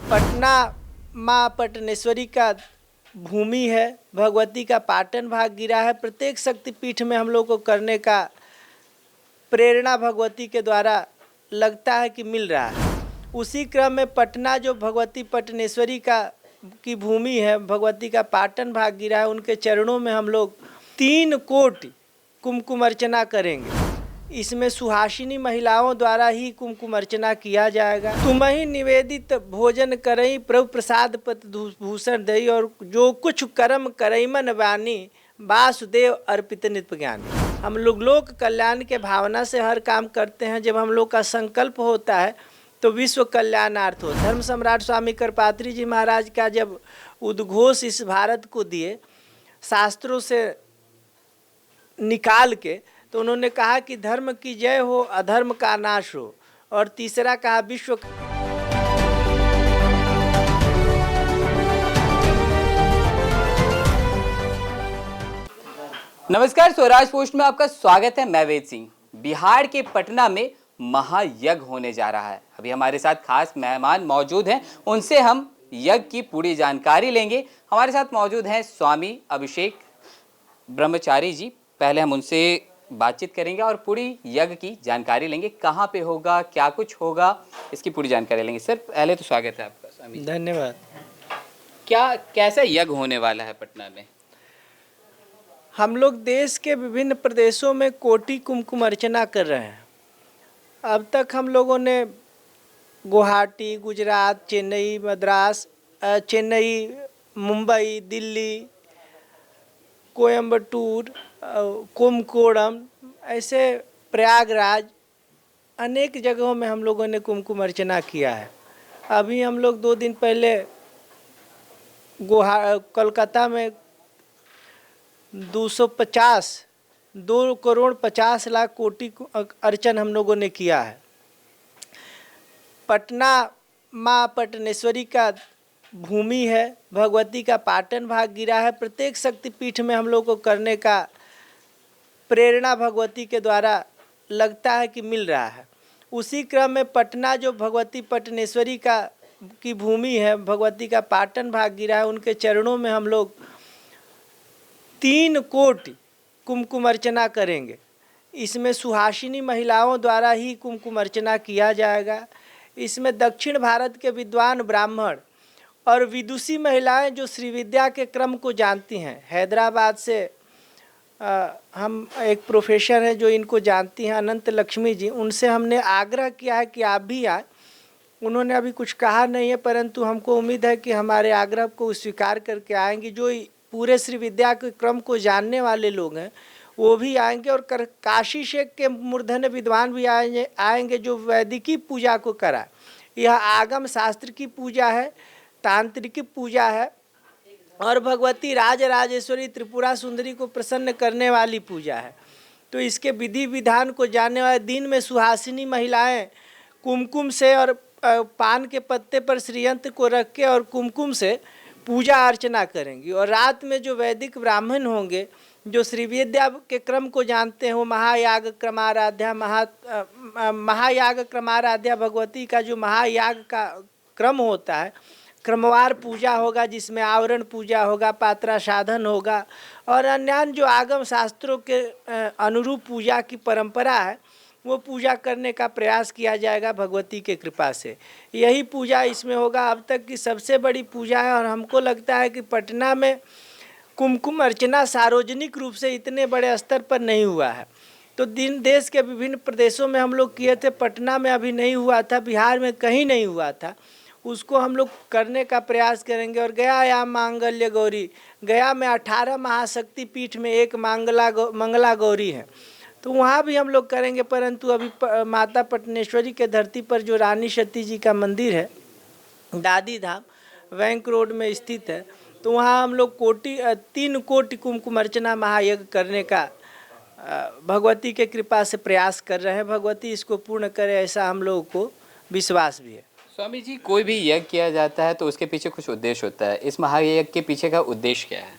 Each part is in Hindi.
पटना माँ पटनेश्वरी का भूमि है, भगवती का पाटन भाग गिरा है। प्रत्येक शक्तिपीठ में हम लोग को करने का प्रेरणा भगवती के द्वारा लगता है कि मिल रहा है। उसी क्रम में पटना जो भगवती पटनेश्वरी की भूमि है, भगवती का पाटन भाग गिरा है, उनके चरणों में हम लोग 3 कोटि कुमकुम अर्चना करेंगे। इसमें सुहासिनी महिलाओं द्वारा ही कुमकुम अर्चना किया जाएगा। तुम्हि निवेदित भोजन करई प्रभु प्रसाद पत भूषण दई, और जो कुछ कर्म करई मन वानी वासुदेव अर्पित नित्य ज्ञानी। हम लोग लोक कल्याण के भावना से हर काम करते हैं। जब हम लोग का संकल्प होता है तो विश्व कल्याणार्थ हो। धर्म सम्राट स्वामी करपात्री जी महाराज का जब उद्घोष इस भारत को दिए शास्त्रों से निकाल के, तो उन्होंने कहा कि धर्म की जय हो, अधर्म का नाश हो। और तीसरा कहा विश्व। नमस्कार, स्वराज पोस्ट में आपका स्वागत है। मैं वेद सिंह। बिहार के पटना में महायज्ञ होने जा रहा है। अभी हमारे साथ खास मेहमान मौजूद हैं, उनसे हम यज्ञ की पूरी जानकारी लेंगे। हमारे साथ मौजूद हैं स्वामी अभिषेक ब्रह्मचारी जी। पहले हम उनसे बातचीत करेंगे और पूरी यज्ञ की जानकारी लेंगे। कहाँ पे होगा, क्या कुछ होगा, इसकी पूरी जानकारी लेंगे। सर, पहले तो स्वागत है आपका। स्वामी धन्यवाद। कैसा यज्ञ होने वाला है पटना में? हम लोग देश के विभिन्न प्रदेशों में कोटि कुमकुम अर्चना कर रहे हैं। अब तक हम लोगों ने गुवाहाटी, गुजरात, चेन्नई, मद्रास, चेन्नई, मुंबई, दिल्ली, कोयम्बटूर, कुंभकोणम, ऐसे प्रयागराज, अनेक जगहों में हम लोगों ने कुमकुम अर्चना किया है। अभी हम लोग 2 दिन पहले कोलकाता में 2 करोड़ 50 लाख कोटि अर्चन हम लोगों ने किया है। पटना माँ पटनेश्वरी का भूमि है, भगवती का पाटन भाग गिरा है। प्रत्येक शक्तिपीठ में हम लोग को करने का प्रेरणा भगवती के द्वारा लगता है कि मिल रहा है। उसी क्रम में पटना जो भगवती पटनेश्वरी की भूमि है, भगवती का पाटन भाग गिरा है, उनके चरणों में हम लोग 3 कोटि कुमकुम अर्चना करेंगे। इसमें सुहासिनी महिलाओं द्वारा ही कुमकुम अर्चना किया जाएगा। इसमें दक्षिण भारत के विद्वान ब्राह्मण और विदुषी महिलाएं जो श्रीविद्या के क्रम को जानती हैं, हैदराबाद से हम एक प्रोफेसर हैं जो इनको जानती हैं, अनंत लक्ष्मी जी, उनसे हमने आग्रह किया है कि आप भी आए। उन्होंने अभी कुछ कहा नहीं है, परंतु हमको उम्मीद है कि हमारे आग्रह को स्वीकार करके आएंगी। जो पूरे श्री विद्या के क्रम को जानने वाले लोग हैं वो भी आएंगे, और काशी शेख के मूर्धन्य विद्वान भी आएंगे जो वैदिकी पूजा को कराए। यह आगम शास्त्र की पूजा है, तांत्रिक पूजा है, और भगवती राजराजेश्वरी त्रिपुरा सुंदरी को प्रसन्न करने वाली पूजा है। तो इसके विधि विधान को जानने वाले दिन में सुहासिनी महिलाएं कुमकुम से और पान के पत्ते पर श्रीयंत्र को रख के और कुमकुम से पूजा अर्चना करेंगी। और रात में जो वैदिक ब्राह्मण होंगे जो श्रीविद्या के क्रम को जानते हैं, वो महायाग क्रमाराध्या भगवती का जो महायाग का क्रम होता है, क्रमवार पूजा होगा, जिसमें आवरण पूजा होगा, पात्रा साधन होगा, और अन्य जो आगम शास्त्रों के अनुरूप पूजा की परंपरा है वो पूजा करने का प्रयास किया जाएगा भगवती के कृपा से। यही पूजा इसमें होगा। अब तक की सबसे बड़ी पूजा है, और हमको लगता है कि पटना में कुमकुम अर्चना सार्वजनिक रूप से इतने बड़े स्तर पर नहीं हुआ है। तो देश के विभिन्न प्रदेशों में हम लोग किए थे, पटना में अभी नहीं हुआ था, बिहार में कहीं नहीं हुआ था। उसको हम लोग करने का प्रयास करेंगे। और गया या मांगल्य गौरी, गया में 18 महाशक्ति पीठ में एक मंगला गौरी है, तो वहाँ भी हम लोग करेंगे। परंतु अभी माता पटनेश्वरी के धरती पर जो रानी सती जी का मंदिर है, दादी धाम, बैंक रोड में स्थित है, तो वहाँ हम लोग 3 कोटि कुमकुम अर्चना महायज्ञ करने का भगवती के कृपा से प्रयास कर रहे हैं। भगवती इसको पूर्ण करे, ऐसा हम लोगों को विश्वास भी है। स्वामी जी, कोई भी यज्ञ किया जाता है तो उसके पीछे कुछ उद्देश्य होता है। इस महायज्ञ के पीछे का उद्देश्य क्या है?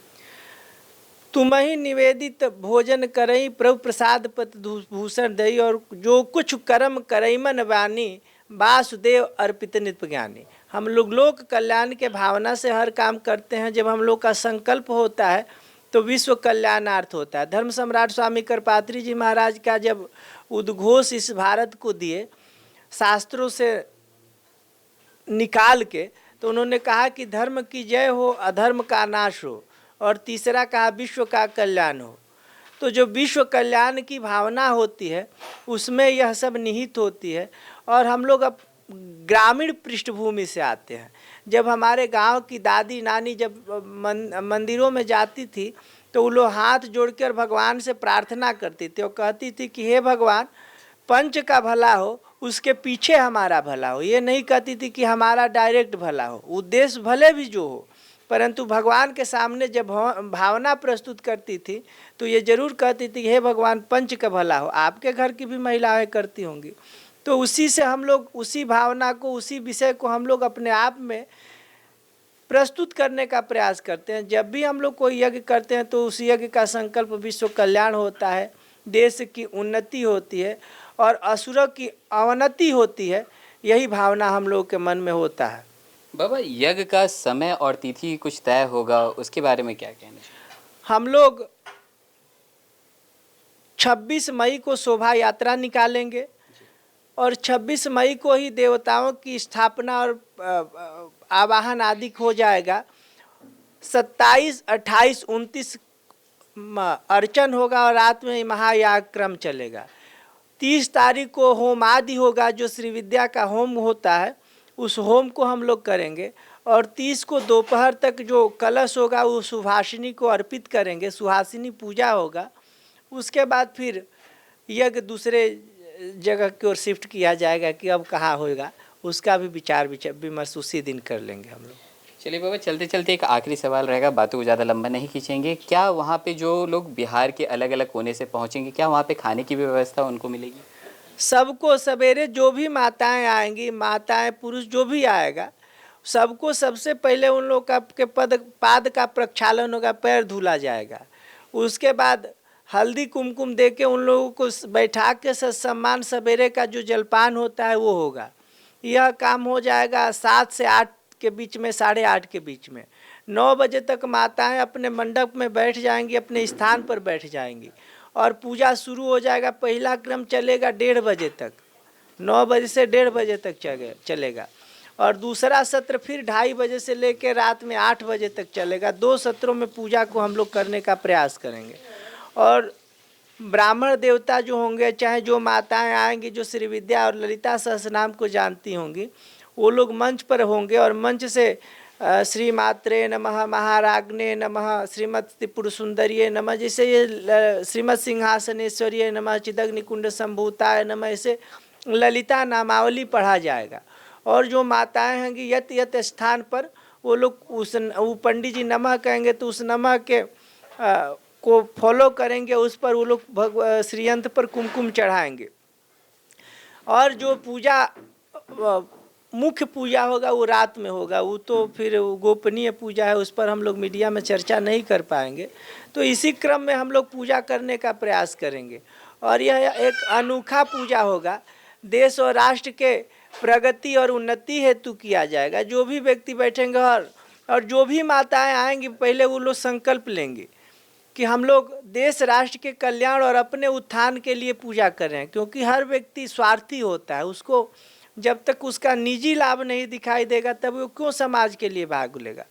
तुम्हि निवेदित भोजन करई प्रभु प्रसाद पत भूषण दई, और जो कुछ कर्म करई मन वानी वासुदेव अर्पित नित्य ज्ञानी। हम लोग लोक कल्याण के भावना से हर काम करते हैं। जब हम लोग का संकल्प होता है तो विश्व कल्याणार्थ होता है। धर्म सम्राट स्वामी करपात्री जी महाराज का जब उद्घोष इस भारत को दिए शास्त्रों से निकाल के, तो उन्होंने कहा कि धर्म की जय हो, अधर्म का नाश हो, और तीसरा कहा विश्व का कल्याण हो। तो जो विश्व कल्याण की भावना होती है उसमें यह सब निहित होती है। और हम लोग अब ग्रामीण पृष्ठभूमि से आते हैं। जब हमारे गांव की दादी नानी जब मंदिरों में जाती थी तो वो लोग हाथ जोड़कर भगवान से प्रार्थना करती थी और कहती थी कि हे भगवान, पंच का भला हो, उसके पीछे हमारा भला हो। ये नहीं कहती थी कि हमारा डायरेक्ट भला हो, उद्देश्य भले भी जो हो, परंतु भगवान के सामने जब भावना प्रस्तुत करती थी तो ये जरूर कहती थी हे भगवान, पंच का भला हो। आपके घर की भी महिलाएं करती होंगी। तो उसी से हम लोग उसी भावना को, उसी विषय को हम लोग अपने आप में प्रस्तुत करने का प्रयास करते हैं। जब भी हम लोग कोई यज्ञ करते हैं तो उस यज्ञ का संकल्प विश्व कल्याण होता है, देश की उन्नति होती है और असुरों की अवनति होती है। यही भावना हम लोग के मन में होता है। बाबा, यज्ञ का समय और तिथि कुछ तय होगा, उसके बारे में क्या कहना चाहिए? हम लोग 26 मई को शोभा यात्रा निकालेंगे और 26 मई को ही देवताओं की स्थापना और आवाहन आदि हो जाएगा। 27, 28, 29 अर्चन होगा और रात में महायाग क्रम चलेगा। 30 तारीख को होम आदि होगा, जो श्री विद्या का होम होता है, उस होम को हम लोग करेंगे। और 30 को दोपहर तक जो कलश होगा वो सुहासिनी को अर्पित करेंगे, सुहासिनी पूजा होगा। उसके बाद फिर यज्ञ दूसरे जगह की ओर शिफ्ट किया जाएगा कि अब कहाँ होगा, उसका भी विचार विमर्श उसी दिन कर लेंगे हम लोग। चलिए बाबा, चलते चलते एक आखिरी सवाल रहेगा, बातों को ज़्यादा लंबा नहीं खींचेंगे। क्या वहाँ पे जो लोग बिहार के अलग अलग कोने से पहुँचेंगे, क्या वहाँ पे खाने की भी व्यवस्था उनको मिलेगी? सबको सवेरे जो भी माताएं आएंगी, माताएं पुरुष जो भी आएगा, सबको सबसे पहले उन लोग का के पाद का प्रक्षालन होगा, पैर धुला जाएगा। उसके बाद हल्दी कुमकुम दे के उन लोगों को बैठा के सम्मान सवेरे का जो जलपान होता है वो होगा। यह काम हो जाएगा 7 से 8 के बीच में, 8:30 के बीच में। 9 बजे तक माताएं अपने मंडप में बैठ जाएंगी, अपने स्थान पर बैठ जाएंगी और पूजा शुरू हो जाएगा। पहला क्रम चलेगा 1:30 बजे तक, 9 बजे से 1:30 बजे तक चलेगा। और दूसरा सत्र फिर 2:30 बजे से लेकर रात में 8 बजे तक चलेगा। 2 सत्रों में पूजा को हम लोग करने का प्रयास करेंगे। और ब्राह्मण देवता जो होंगे, चाहे जो माताएं आएंगी जो श्री विद्या और ललिता सहस्रनाम को जानती होंगी, वो लोग मंच पर होंगे और मंच से श्री मात्रे नमः, महाराग्ने नमः, श्रीमद त्रिपुर सुंदरिये नमः, जैसे ये श्रीमद सिंहासनेश्वरिये नमः, चिदग्निकुंड संभूताय नमः, ऐसे ललिता नामावली पढ़ा जाएगा। और जो माताएं होंगी यत यत स्थान पर वो लोग वो पंडित जी नमः कहेंगे तो उस नमः के को फॉलो करेंगे, उस पर वो लोग श्रीयंत्र पर कुमकुम चढ़ाएंगे। और जो पूजा मुख्य पूजा होगा वो रात में होगा, वो तो फिर गोपनीय पूजा है, उस पर हम लोग मीडिया में चर्चा नहीं कर पाएंगे। तो इसी क्रम में हम लोग पूजा करने का प्रयास करेंगे और यह एक अनोखा पूजा होगा। देश और राष्ट्र के प्रगति और उन्नति हेतु किया जाएगा। जो भी व्यक्ति बैठेंगे और जो भी माताएं आएंगी, पहले वो लोग संकल्प लेंगे कि हम लोग देश राष्ट्र के कल्याण और अपने उत्थान के लिए पूजा कर रहे हैं। क्योंकि हर व्यक्ति स्वार्थी होता है, उसको जब तक उसका निजी लाभ नहीं दिखाई देगा तब वो क्यों समाज के लिए भाग लेगा।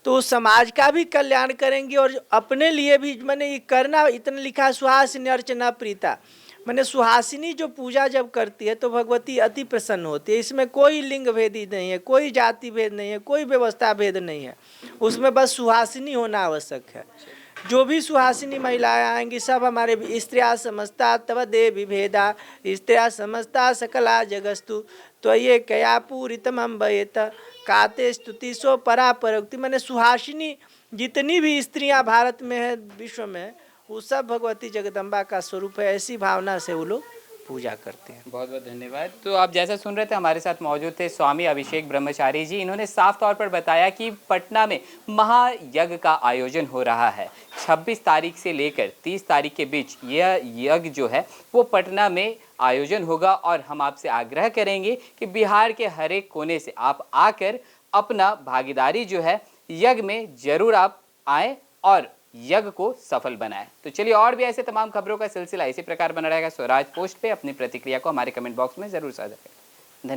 तो समाज का भी कल्याण करेंगे और अपने लिए भी। मैंने ये करना इतना लिखा है, सुहासिनी अर्चना प्रीता, मैंने सुहासिनी जो पूजा जब करती है तो भगवती अति प्रसन्न होती है। इसमें कोई लिंग भेदी नहीं है, कोई जाति भेद नहीं है, कोई व्यवस्था भेद नहीं है, उसमें बस सुहासिनी होना आवश्यक है। जो भी सुहासिनी महिलाएं आएंगी सब हमारे स्त्रिया समस्ता तव देवी भेदा, स्त्रिया समस्ता सकला जगस्तु तो ये कया पूरितम अम्बयेत काते स्तुति सो परा परोक्ति। मैंने सुहासिनी जितनी भी स्त्रियां भारत में है, विश्व में, वो सब भगवती जगदम्बा का स्वरूप है। ऐसी भावना से वो लोग पूजा करते हैं। बहुत बहुत धन्यवाद। तो आप जैसा सुन रहे थे, हमारे साथ मौजूद थे स्वामी अभिषेक ब्रह्मचारी जी। इन्होंने साफ तौर पर बताया कि पटना में महायज्ञ का आयोजन हो रहा है। 26 तारीख से लेकर 30 तारीख के बीच यह यज्ञ जो है वो पटना में आयोजन होगा और हम आपसे आग्रह करेंगे कि बिहार के हर एक कोने से आप आकर अपना भागीदारी जो है यज्ञ में जरूर आप आए और यज्ञ को सफल बनाएं। तो चलिए, और भी ऐसे तमाम खबरों का सिलसिला इसी प्रकार बना रहेगा स्वराज पोस्ट पे। अपनी प्रतिक्रिया को हमारे कमेंट बॉक्स में जरूर साझा करें।